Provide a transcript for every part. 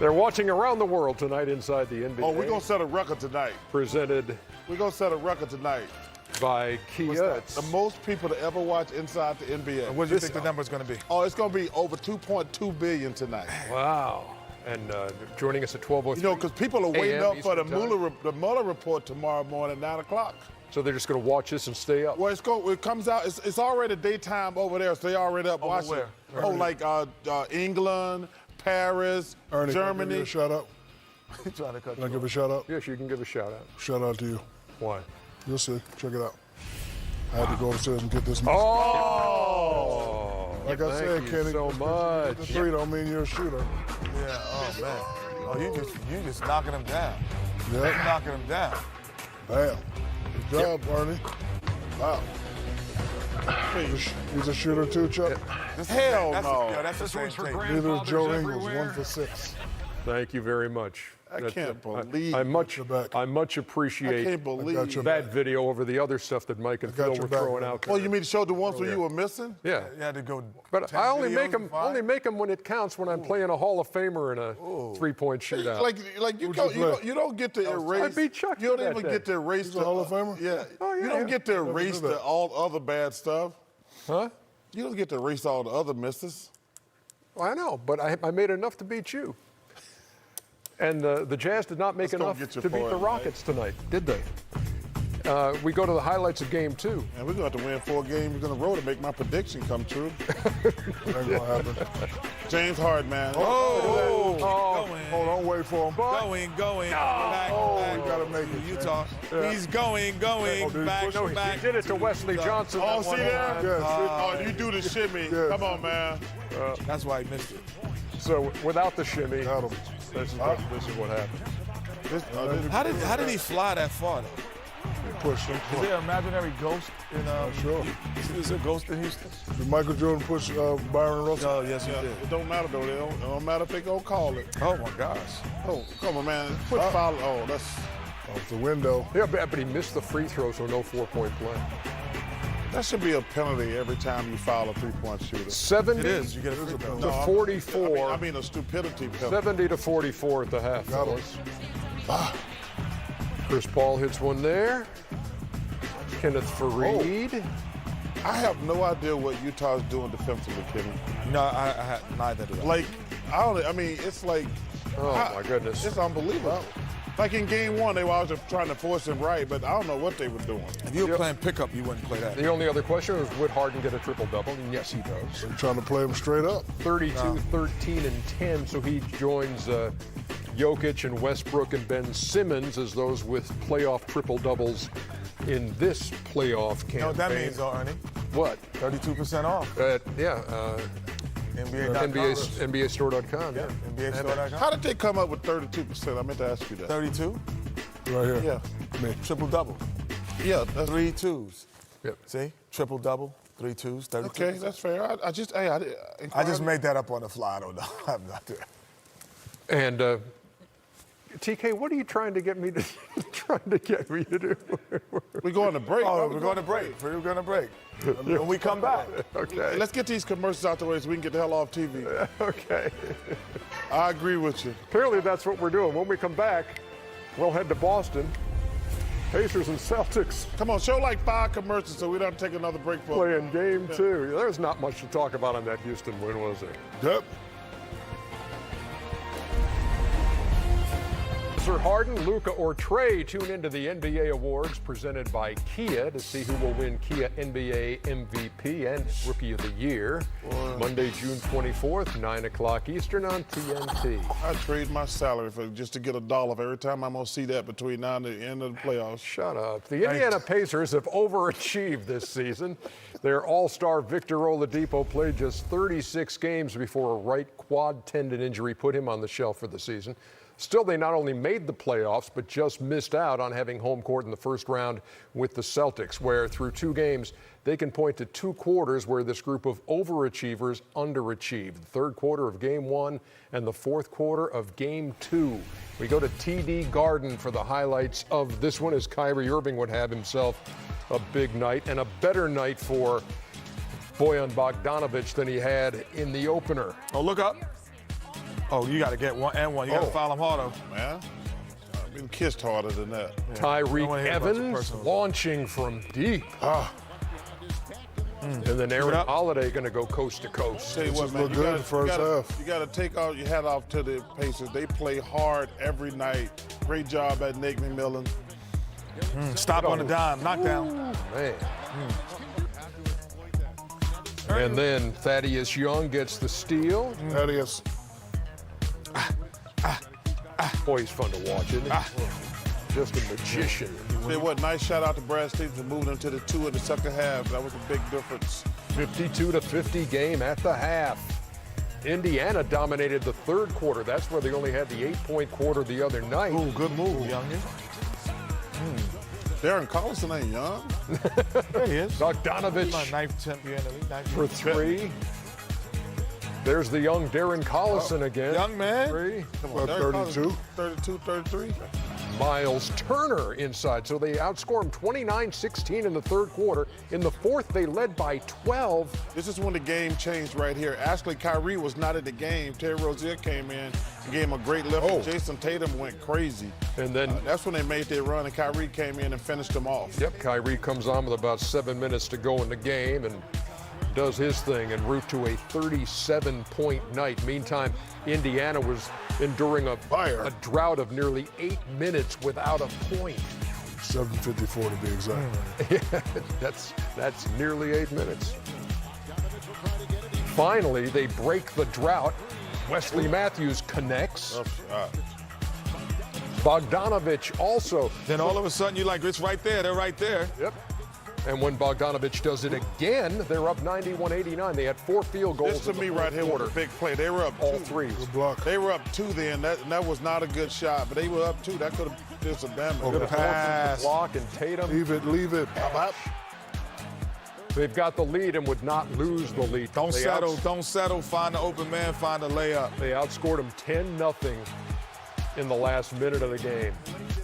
They're watching around the world tonight inside the NBA. Oh, we're going to set a record tonight. Presented We're going to set a record tonight. by Kia. It's The most people to ever watch inside the NBA. What do you think the number is going to be? Oh, it's going to be over 2.2 billion tonight. Wow. And joining us at 12:03. You know, because people are waiting a.m. up for the Eastern Mueller report tomorrow morning at 9 o'clock. So they're just going to watch this and stay up. Well, it comes out. It's already daytime over there, so they already up watching. where? Oh, like England, Paris, Ernie, Germany. Can I give you a shout out? He's trying to cut Can I you give off. a shout out? Yes, you can give a shout out. Shout out to you. Why? You'll see. Check it out. I had to go upstairs and get this. Oh! Like I said, Thank Kenny, you so just 'cause you much. get the three don't mean you're a shooter. Yeah, oh, man. Oh, you just knocking him down. Yeah. You knocking him down. Bam. Good job, Ernie. Wow. He's a shooter too, Chuck. Hell That's no. That's the same thing. Neither is Joe Ingles, 1 for 6. Thank you very much. I can't believe I much back. appreciate I can't believe got your that video over the other stuff that Mike and I got Phil your were back, throwing man. out. Oh, you mean to show the ones where you were missing? Yeah. You had to go. But 10 I only videos make them and five? when it counts, when I'm playing a Hall of Famer in a three-point shootout. Like you don't get to erase. I beat Chuck You don't that even day. get to erase He's a Hall of Famer? Yeah. Oh, yeah, You don't yeah. get to erase do that. all other bad stuff. Huh? You don't get to erase all the other misses. Well, I know, but I made enough to beat you. And the Jazz did not make Let's go enough get to you beat for the it, Rockets tonight, did they? We go to the highlights of Game 2. And we're going to have to win 4 games in a row to make my prediction come true. Ain't gonna happen. James Harden, man. Oh, Hold on, wait for him. Going. Back, we gotta make it, Utah. He's going, Oh, did he back, push No, him? back. he did it to Wesley Johnson. Oh, that see one there? time. Yes. Oh, you do the shimmy. Yes. Come on, man. That's why he missed it. So without the shimmy, Got him. this is what happened. How did he fly that far? Though? Push him. Is there an imaginary ghost in Sure. Is there a ghost in Houston? Did Michael Jordan push Byron Russell? Oh, yes, he did. It don't matter, though. It don't matter if they go call it. Oh my gosh. Oh, come on, man. Put foul. Oh, that's. Off the window. Yeah, but he missed the free throw, so no 4-point play. That should be a penalty every time you foul a 3-point shooter. 70 It is. You get a free throw. to 44. I mean a stupidity penalty. 70 to 44 at the half. Got him. Chris Paul hits one there. Kenneth Faried. I have no idea what Utah's doing defensively, Kenny. No, I had neither do I. Like, I mean, it's like. Oh, my goodness. It's unbelievable. Like in game 1, they were always just trying to force him right, but I don't know what they were doing. If you were playing pickup, you wouldn't play that. The only other question was, would Harden get a triple-double? And yes, he does. They're trying to play him straight up. 32, 13, and 10, so he joins Jokic and Westbrook and Ben Simmons as those with playoff triple-doubles in this playoff campaign. You know what that means, though, Ernie? What? 32% off. NBA.com. NBAstore.com, yeah. NBAstore.com. How did they come up with 32%? I meant to ask you that. 32, Right here. Yeah. Me. triple double. Yeah, that's 3 twos. Yep. See? Triple double, 3 twos, 32. okay. That's fair. I just made that up on the fly. I don't know. I'm not there. And TK, what are you trying to get me to do? We're going to break. Oh, we're going to break. We're going to break. When we come back. Okay. Let's get these commercials out the way so we can get the hell off TV. Okay. I agree with you. Apparently that's what we're doing. When we come back, we'll head to Boston. Pacers and Celtics Come on, show like 5 commercials so we don't take another break for playing Game 2. There's not much to talk about on that Houston win, was there? Yep. Sir Harden, Luka, or Trey, tune into the NBA Awards presented by Kia to see who will win Kia NBA MVP and Rookie of the Year. Monday, June 24th, 9 o'clock Eastern on TNT. I trade my salary for just to get $1 every time I'm going to see that between now and the end of the playoffs. Shut up. The Indiana Pacers have overachieved this season. Their all-star Victor Oladipo played just 36 games before a right quad tendon injury put him on the shelf for the season. Still, they not only made the playoffs, but just missed out on having home court in the first round with the Celtics, where through 2 games, they can point to 2 quarters where this group of overachievers underachieved. The third quarter of Game 1 and the fourth quarter of Game 2. We go to TD Garden for the highlights of this one, as Kyrie Irving would have himself a big night and a better night for Bojan Bogdanovic than he had in the opener. Oh, look up. Oh, you got to get one and one. You got to foul him harder. Man, I've been kissed harder than that. Tyreek wanna hear a bunch of Evans personal. launching from deep. And then Aaron Holiday going to go coast to coast. Tell you what, man, looked good in the first half. you got to take out your hat off to the Pacers. They play hard every night. Great job at Nate McMillan. Stop on the dime, knockdown. Man. And then Thaddeus Young gets the steal. Thaddeus. Boy, he's fun to watch, isn't he? Just a magician. Tell you what, nice shout out to Brad Stevens for moving into the 2 in the second half. That was a big difference. 52-50 game at the half. Indiana dominated the third quarter. That's where they only had the 8-point quarter the other night. Ooh, good move, youngin. Darren Collison ain't young. There he is. Bogdanovich My ninth 10th year in the league. for 3. There's the young Darren Collison again. Young man. 3. Come on, About Darren 32. Collison, 32, 33. Miles Turner inside. So they outscore him 29-16 in the third quarter. In the fourth, they led by 12. This is when the game changed right here. Actually, Kyrie was not in the game. Terry Rozier came in and gave him a great lift. Oh. Jason Tatum went crazy. And then, That's when they made their run, and Kyrie came in and finished them off. yep, Kyrie comes on with about 7 minutes to go in the game and does his thing en route to a 37-point night. Meantime, Indiana was enduring a drought of nearly 8 minutes without a point. 7:54 to be exact. That's nearly 8 minutes. Finally, they break the drought. Wesley Matthews connects. Tough shot. Bogdanovich also. Then all of a sudden you're like, it's right there. They're right there. Yep. And when Bogdanovich does it again, they're up 91-89. They had 4 field goals. This to in the me fourth right here quarter. was a big play. They were up All 2. 3. Good block. They were up 2 then. That was not a good shot, but they were up 2. That could have did some damage. Good pass. Block and Tatum. Leave it. They've got the lead and would not lose the lead. Don't They settle. Don't settle. Find the open man. Find the layup. They outscored them 10-0 in the last minute of the game.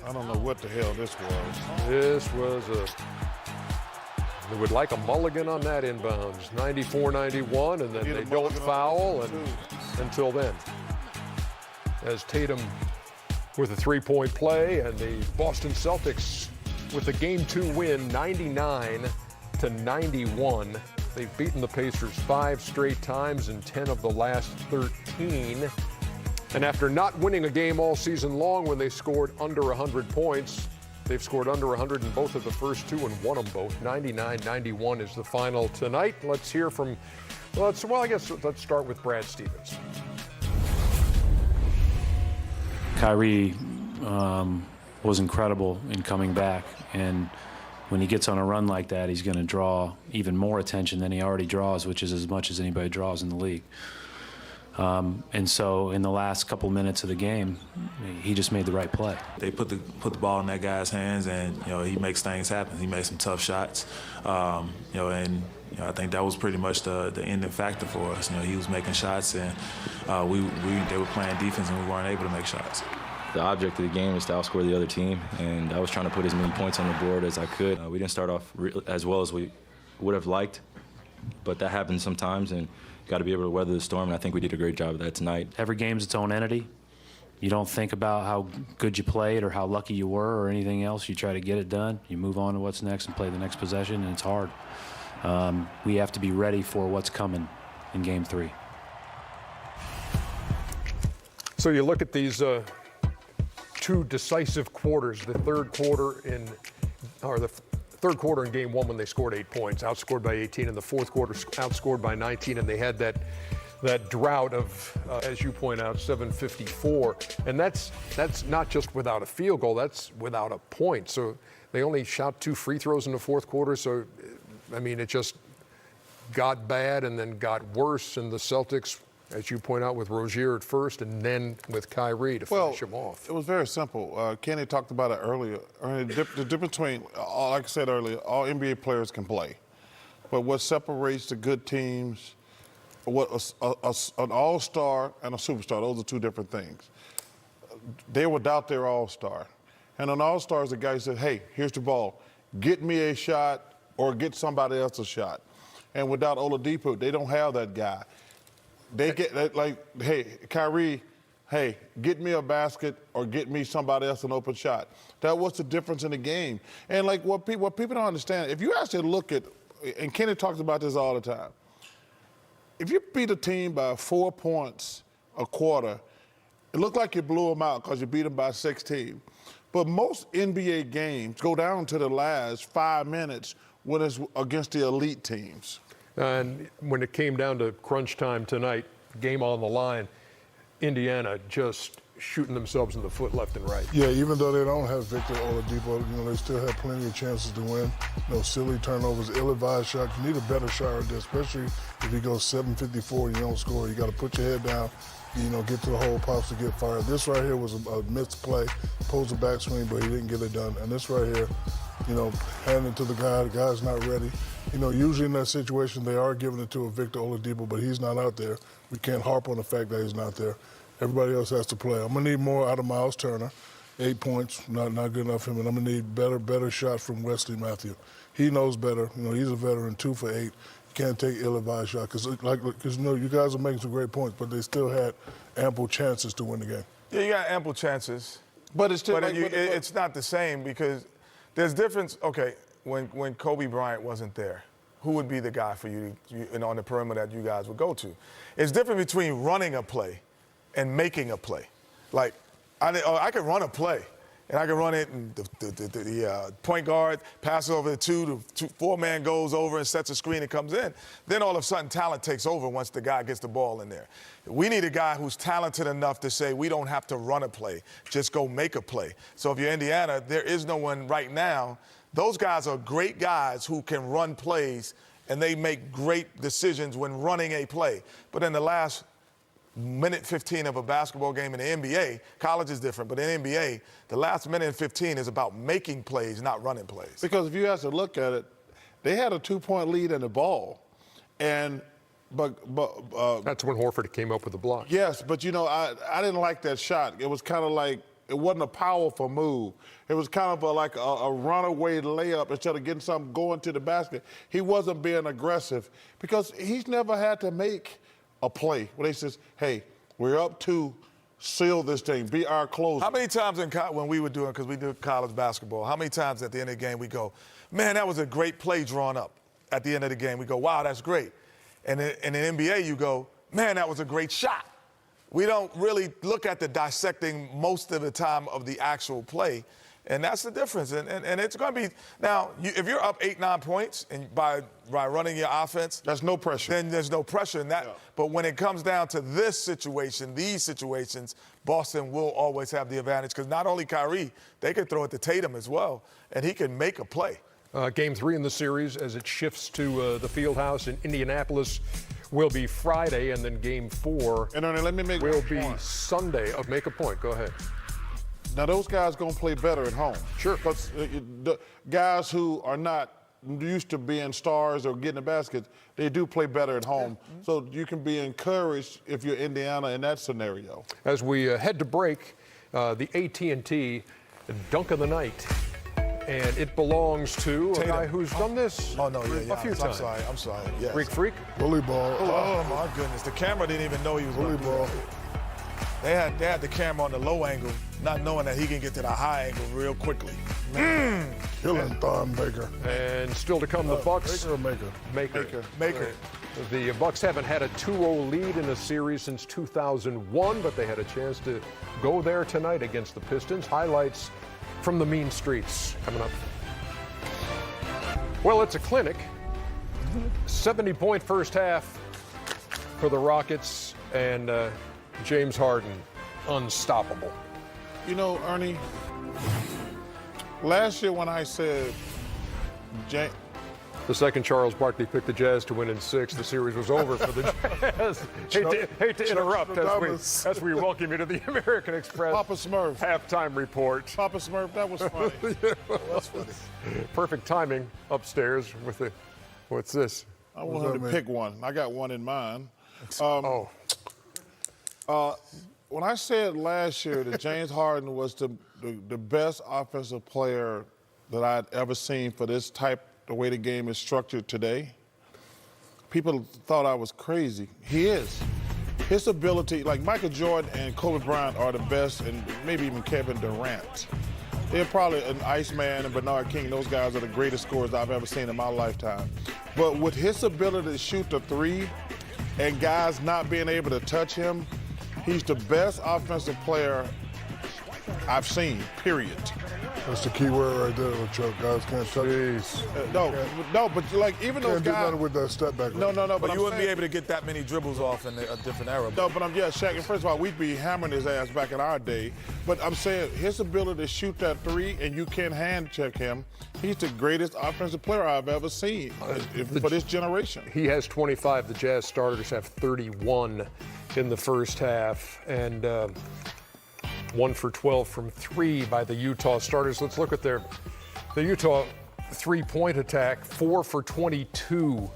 I don't know what the hell this was. This was they would like a mulligan on that inbounds. 94-91, and then Need a they don't mulligan on foul that, and too. until then. As Tatum with a 3-point play, and the Boston Celtics with the Game 2 win, 99-91. They've beaten the Pacers 5 straight times in 10 of the last 13. And after not winning a game all season long when they scored under 100 points, they've scored under 100 in both of the first 2 and won them both. 99-91 is the final tonight. Let's hear from, let's start with Brad Stevens. Kyrie was incredible in coming back, and when he gets on a run like that, he's going to draw even more attention than he already draws, which is as much as anybody draws in the league. And so in the last couple minutes of the game, he just made the right play. They put the ball in that guy's hands, and he makes things happen. He made some tough shots, and I think that was pretty much the ending factor for us. He was making shots, and they were playing defense, and we weren't able to make shots. The object of the game is to outscore the other team, and I was trying to put as many points on the board as I could. We didn't start off as well as we would have liked, but that happens sometimes, and got to be able to weather the storm, and I think we did a great job of that tonight. Every game's its own entity. You don't think about how good you played or how lucky you were or anything else. You try to get it done. You move on to what's next and play the next possession, and it's hard. We have to be ready for what's coming in Game 3. So you look at these 2 decisive quarters, the third quarter in Game 1 when they scored 8 points, outscored by 18, and the fourth quarter outscored by 19, and they had that drought of, as you point out, 754. And that's not just without a field goal, that's without a point. So they only shot 2 free throws in the fourth quarter. So, I mean, it just got bad and then got worse, and the Celtics, as you point out, with Rozier at first and then with Kyrie to finish him off. It was very simple. Kenny talked about it earlier. The difference between, like I said earlier, all NBA players can play. But what separates the good teams, an all-star and a superstar, those are 2 different things. They without their all-star. And an all-star is a guy who said, hey, here's the ball. Get me a shot or get somebody else a shot. And without Oladipo, they don't have that guy. They get, like, hey, Kyrie, hey, get me a basket or get me somebody else an open shot. That was the difference in the game. And like what people don't understand, if you actually look at, and Kenny talks about this all the time, if you beat a team by 4 points a quarter, it looked like you blew them out because you beat them by 16. But most NBA games go down to the last 5 minutes when it's against the elite teams. And when it came down to crunch time tonight, game on the line, Indiana just shooting themselves in the foot left and right. Yeah, even though they don't have Victor Oladipo, they still have plenty of chances to win. No silly turnovers, ill-advised shots. You need a better shot right there, especially if he goes 7-54 and you don't score. You got to put your head down, get to the hole, pops to get fired. This right here was a missed play, posed a backswing, but he didn't get it done. And this right here, handing it to the guy. The guy's not ready. Usually in that situation, they are giving it to a Victor Oladipo, but he's not out there. We can't harp on the fact that he's not there. Everybody else has to play. I'm gonna need more out of Miles Turner. 8 points, not good enough for him. And I'm gonna need better shot from Wesley Matthews. He knows better. He's a veteran, 2 for 8. You can't take ill-advised shot because you guys are making some great points, but they still had ample chances to win the game. Yeah, you got ample chances. But it's still, It's not the same because there's difference. Okay, when Kobe Bryant wasn't there, who would be the guy for you on the perimeter that you guys would go to? It's different between running a play and making a play. Like, I could run a play, and I can run it, and the point guard passes over the 4-man goes over and sets a screen and comes in. Then all of a sudden, talent takes over once the guy gets the ball in there. We need a guy who's talented enough to say, we don't have to run a play, just go make a play. So if you're Indiana, there is no one right now. Those guys are great guys who can run plays, and they make great decisions when running a play. But in the last minute 15 of a basketball game in the NBA, college is different, but in NBA, the last minute and 15 is about making plays, not running plays. Because if you have to look at it, they had a 2-point lead in the ball, but That's when Horford came up with the block. yes, but I didn't like that shot. It was kind of like, it wasn't a powerful move. It was kind of like a runaway layup instead of getting something going to the basket. He wasn't being aggressive because he's never had to make a play where they says, hey, we're up 2, seal this thing, be our closer. How many times when we were doing, because we do college basketball, how many times at the end of the game we go, man, that was a great play drawn up. At the end of the game, we go, wow, that's great. And in the NBA, you go, man, that was a great shot. We don't really look at the dissecting most of the time of the actual play. And that's the difference. And it's going to be now. If you're up 8, 9 points and by running your offense, There's no pressure. Then there's no pressure in that. Yeah. But when it comes down to this situation, these situations, Boston will always have the advantage because not only Kyrie, they can throw it to Tatum as well, and he can make a play. Game 3 in the series as it shifts to the field house in Indianapolis will be Friday, and then Game 4 And Ernie, let me make will one be point. Sunday. Oh, make a point. Go ahead. Now, those guys going to play better at home. Sure. Because the guys who are not used to being stars or getting the baskets, they do play better at home. Mm-hmm. So you can be encouraged if you're Indiana in that scenario. As we head to break, the AT&T dunk of the night. And it belongs to a guy who's done this Oh, no, a few times. I'm sorry. Yes. Greek Freak. Bully ball. Oh, my goodness. The camera didn't even know he was Bully going to do ball. that. They had the camera on the low angle, not knowing that he can get to the high angle real quickly. Killing Thon Baker. And still to come, the Bucks. Baker or Maker? Maker. The Bucks haven't had a 2-0 lead in a series since 2001, but they had a chance to go there tonight against the Pistons. Highlights from the mean streets coming up. Well, it's a clinic. 70-point first half for the Rockets, and James Harden, unstoppable. Ernie, last year when I said The second Charles Barkley picked the Jazz to win in 6, the series was over for the Jazz. hate to interrupt as we welcome you to the American Express Papa Smurf. halftime report. Papa Smurf, that was funny. That's funny. Perfect timing upstairs with the, what's this? I wanted to pick one. I got one in mind. When I said last year that James Harden was the best offensive player that I'd ever seen for this type, the way the game is structured today, people thought I was crazy. He is. his ability, like Michael Jordan and Kobe Bryant are the best, and maybe even Kevin Durant. They're probably an Iceman and Bernard King. Those guys are the greatest scorers I've ever seen in my lifetime. But with his ability to shoot the three and guys not being able to touch him, he's the best offensive player I've seen, period. That's the key word right there, Chuck. Guys can't touch it. No, but like even those Can't do guys. nothing with that step back. No, But but you I'm wouldn't be saying- able to get that many dribbles off in a different era. No, but Shaq, first of all, we'd be hammering his ass back in our day. But I'm saying his ability to shoot that three and you can't hand check him, he's the greatest offensive player I've ever seen for this generation. He has 25. The Jazz starters have 31 in the first half, and 1 for 12 from 3 by the Utah starters. Let's look at the Utah three-point attack, 4 for 22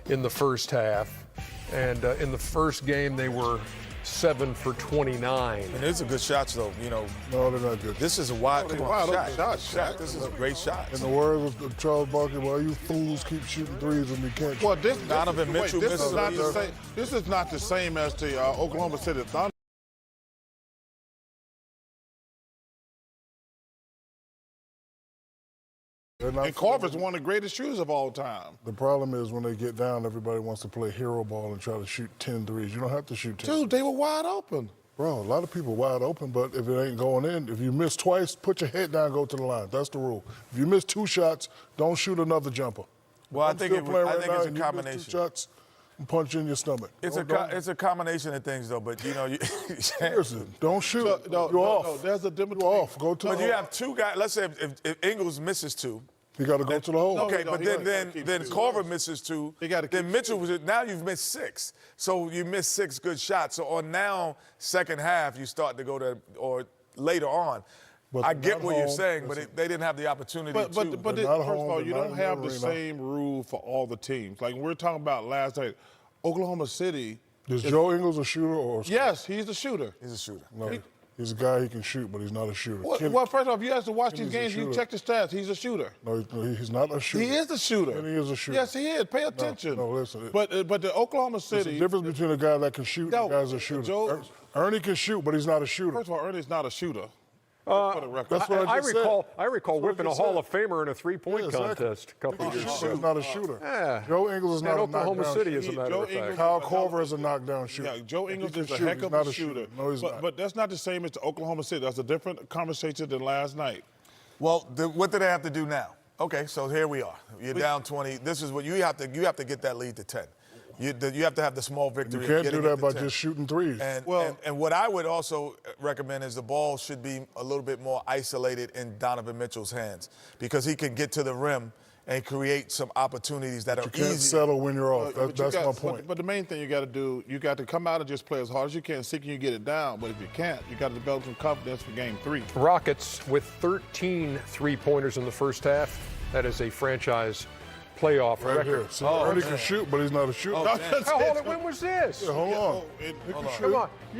in the first half. And in the first game, they were 7 for 29. And these are good shots, though. You know, No, they're not good. this is a wide Wide open shot. shot. This is a great shot. In the words of Charles Barkley, well, you fools keep shooting threes when you can't. Well, Donovan Mitchell this is misses not these. the same. This is not the same as the Oklahoma City Thunder. And Corver's one of the greatest shooters of all time. The problem is when they get down, everybody wants to play hero ball and try to shoot 10 threes. You don't have to shoot 10. Dude, they were wide open. Bro, a lot of people wide open, but if it ain't going in, if you miss twice, put your head down, go to the line. That's the rule. If you miss 2 shots, don't shoot another jumper. Well, I I'm think still playing right it's now, a and you miss combination. 2 shots, and punch you in your stomach. It's Don't- a combination of things, though. But you know, Seriously, don't shoot. No, You're no, off. no, there's a difference. You're off. Go to but the you hole. have 2 guys. Let's say if Ingles misses 2. You got to go to the hole. Okay, no, but he then gotta keep then shooting. Corver misses 2. He gotta then keep Mitchell was now you've missed 6. So you missed 6 good shots. So on now second half you start to go to or later on. But I they're get not what you're home. saying, but they didn't have the opportunity But to. it, They're not first of home, all, they're you not don't in have the the arena. same rule for all the teams. Like we were talking about last night, Oklahoma City. Is Joe Ingles a shooter or a scorer? Yes, he's the shooter. He's a shooter. No, he's a guy he can shoot, but he's not a shooter. Well, first off, you have to watch these Kenny's a games. You shooter. check the stats. He's a shooter. No, he's not a shooter. He is a shooter. Kenny is a shooter. Yes, he is. Pay attention. no, listen. But the Oklahoma There's City. a difference between a guy that can shoot No, and a guy that's a shooter. Joe- Ernie can shoot, but he's not a shooter. First of all, Ernie's not a shooter. For the record. That's what I just said. I recall That's what I whipping a just Hall said. of Famer in a three-point Yeah, exactly. contest a couple He's years a shooter, ago. he's not a shooter. Yeah. Joe Ingles is And not a Oklahoma knockdown City, shooter. as a matter Joe of fact. Ingles- Kyle Korver is a knockdown shooter. Yeah, Joe If he Ingles can is a shoot, heck he's of not a shooter. No, he's but, not. But that's not the same as the Oklahoma City. That's a different conversation than last night. Well, what do they have to do now? Okay, so here we are. You're down 20. This is what you have to get that lead to 10. You have to have the small victory. You of can't getting do it that to by 10. just shooting threes. And what I would also recommend is the ball should be a little bit more isolated in Donovan Mitchell's hands because he can get to the rim and create some opportunities that are You can't easy. settle when you're off. But you That's my got- point. But the main thing you got to do, you got to come out and just play as hard as you can, see can you get it down. But if you can't, you got to develop some confidence for Game 3. Rockets with 13 three-pointers in the first half. That is a franchise playoff Right record. here. See, Ernie can shoot, but he's not a shooter. How hold it? When was this? Yeah, hold on. It- He can shoot.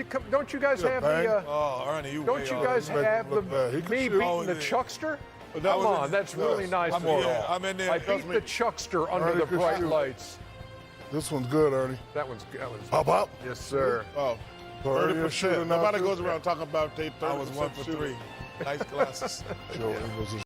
Come on. Don't you guys Yeah, have bang. the? Oh, Ernie, you Don't way you off. guys Make him have the look bad. He can me shoot. beating Oh, the yeah. Chuckster? that Come was on, that's really yes. nice. I'm for in there. him. I'm in there. I Trust beat me. the Chuckster under Ernie the can bright shoot. lights. This one's good, Ernie. That one's. Pop up. Yes, sir. Oh, So Ernie a shooter 30%. now, Nobody too. goes around talking about they 30% I was 1 for shooter. 3. Nice glasses. Joe Ingles is